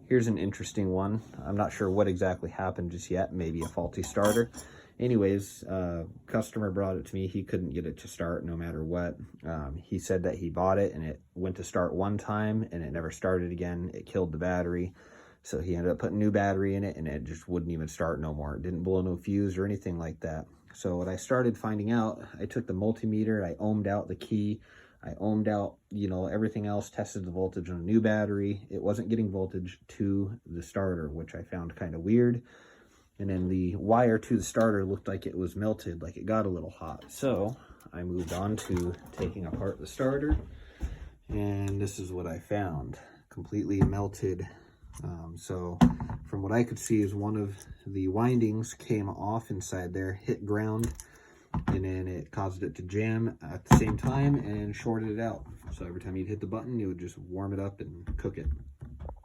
here's an interesting one. I'm not sure what exactly happened just yet. Maybe a faulty starter. Anyways, customer brought it to me. He couldn't get it to start no matter what. He said that he bought it and it went to start one time and it never started again. It killed the battery. So he ended up putting new battery in it and it just wouldn't even start no more. It didn't blow no fuse or anything like that. So what I started finding out, I took the multimeter, I ohmed out the key, I ohmed out, you know, everything else, tested the voltage on a new battery. It wasn't getting voltage to the starter, which I found kind of weird. And then the wire to the starter looked like it was melted, like it got a little hot. So I moved on to taking apart the starter, and this is what I found. Completely melted. So from what I could see is one of the windings came off inside there, hit ground, and then it caused it to jam at the same time and shorted it out. So every time you'd hit the button, it would just warm it up and cook it.